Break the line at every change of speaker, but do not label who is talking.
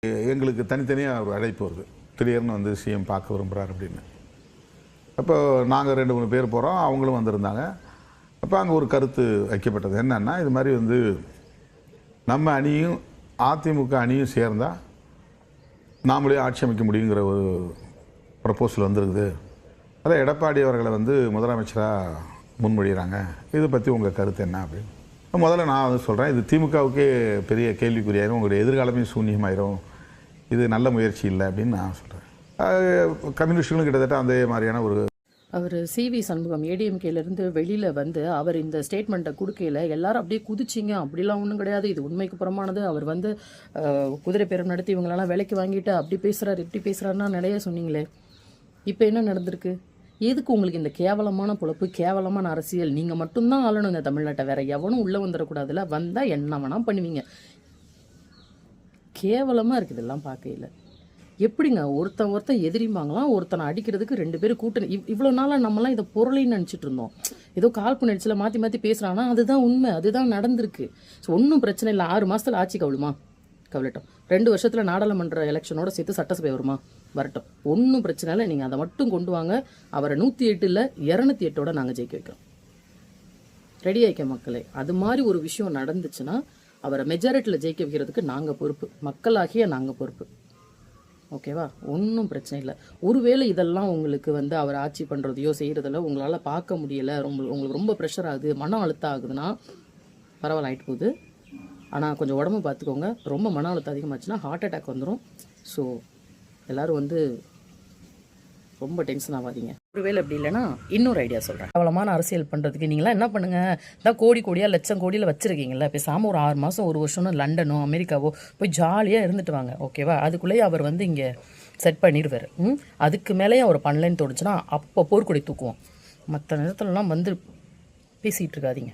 எங்களுக்கு தனித்தனியாக ஒரு அழைப்பு வருது. திடீர்னு வந்து சிஎம் பார்க்க விரும்புகிறார் அப்படின்னு. அப்போ நாங்கள் 2-3 பேர் போகிறோம். அவங்களும் வந்திருந்தாங்க. அப்போ அங்கே ஒரு கருத்து வைக்கப்பட்டது. என்னன்னா, இது மாதிரி வந்து நம்ம அணியும் அதிமுக அணியும் சேர்ந்தால் நாமளே ஆட்சி அமைக்க முடியுங்கிற ஒரு ப்ரப்போசல் வந்துருக்குது. அதை எடப்பாடி அவர்களை வந்து முதலமைச்சராக முன்மொழிகிறாங்க. இதை பற்றி உங்கள் கருத்து என்ன அப்படின்னு. முதல்ல நான் வந்து சொல்கிறேன், இது திமுகவுக்கே பெரிய கேள்விக்குறியாயிரும், உங்களுடைய எதிர்காலமே சூன்யமாயிரும், இது நல்ல முயற்சி இல்லை அப்படின்னு நான் சொல்கிறேன். கம்யூனிஸ்டுகளும் கிட்டத்தட்ட அந்த மாதிரியான ஒரு
அவர் சிவி சண்முகம் ஏடிஎம்கேலேருந்து வெளியில் வந்து அவர் இந்த ஸ்டேட்மெண்ட்டை கொடுக்கையில் எல்லாரும் அப்படியே குதிச்சிங்க. அப்படிலாம் ஒன்றும் கிடையாது, இது உண்மைக்கு புறமானது. அவர் வந்து குதிரை பேரம் நடத்தி இவங்களெல்லாம் விலைக்கு வாங்கிட்டு அப்படி பேசுகிறார் இப்படி பேசுகிறாருன்னா நிறைய சொன்னீங்களே. இப்போ என்ன நடந்திருக்கு? எதுக்கு உங்களுக்கு இந்த கேவலமான பொழப்பு, கேவலமான அரசியல்? நீங்கள் மட்டும்தான் ஆளணும் இந்த தமிழ்நாட்டை, வேற எவனும் உள்ளே வந்துடக்கூடாதுல. வந்தால் என்ன வேணால் பண்ணுவீங்க. கேவலமாக இருக்குது எல்லாம் பார்க்கையில். எப்படிங்க ஒருத்தன் எதிரிம்பாங்களாம், ஒருத்தனை அடிக்கிறதுக்கு 2 பேர் கூட்டணி. இவ்வளோ நாளாக நம்மலாம் இதை பொருளைன்னு நினச்சிட்டு இருந்தோம். ஏதோ கால்பு நடிச்சில் மாற்றி மாற்றி பேசுகிறான்னா அதுதான் உண்மை, அதுதான் நடந்திருக்கு. ஸோ ஒன்றும் பிரச்சனை இல்லை. 6 மாதத்தில் ஆட்சி கவலுமா, கவலட்டும். 2 வருஷத்தில் நாடாளுமன்ற எலெக்ஷனோட சேர்த்து சட்டசபை வருமா, வரட்டும். ஒன்றும் பிரச்சனை இல்லை. நீங்கள் அதை மட்டும் கொண்டு வாங்க. அவரை 108 208 நாங்கள் ஜெயிக்க வைக்கிறோம். ரெடி ஆயிக்க மக்களே. அது மாதிரி ஒரு விஷயம் நடந்துச்சுன்னா அவரை மெஜாரிட்டியில் ஜெயிக்க வைக்கிறதுக்கு நாங்கள் பொறுப்பு, மக்களாகிய நாங்கள் பொறுப்பு. ஓகேவா? ஒன்றும் பிரச்சனை இல்லை. ஒருவேளை இதெல்லாம் உங்களுக்கு வந்து அவர் ஆட்சி பண்ணுறதையோ செய்கிறதில்ல உங்களால் பார்க்க முடியலை, உங்களுக்கு ரொம்ப ப்ரெஷர் ஆகுது, மன அழுத்தம் ஆகுதுன்னா பரவாயில்ல, ஆகிட்டு போகுது. ஆனால் கொஞ்சம் உடம்பு பார்த்துக்கோங்க. ரொம்ப மன அழுத்தம் அதிகமாச்சுன்னா ஹார்ட் அட்டாக் வந்துடும். ஸோ எல்லோரும் வந்து ரொம்ப டென்ஷன் ஆகாதீங்க. ஒருவேளை அப்படி இல்லைன்னா இன்னொரு ஐடியா சொல்கிறேன். கேவலமான அரசியல் பண்ணுறதுக்கு நீங்களாம் என்ன பண்ணுங்கள், தான் கோடியாக லட்சம் கோடியில் வச்சுருக்கீங்களா, பேசாமல் ஒரு 6 மாதம் 1 வருஷம்னு லண்டனோ அமெரிக்காவோ போய் ஜாலியாக இருந்துட்டு வாங்க. ஓகேவா? அதுக்குள்ளேயே அவர் வந்து இங்கே செட் பண்ணிடுவார். அதுக்கு மேலேயே அவர் பண்ணலன்னு தோணுச்சுன்னா அப்போ போர்க்கொடி தூக்குவோம். மற்ற நேரத்துலலாம் வந்து பேசிகிட்டு இருக்காதீங்க.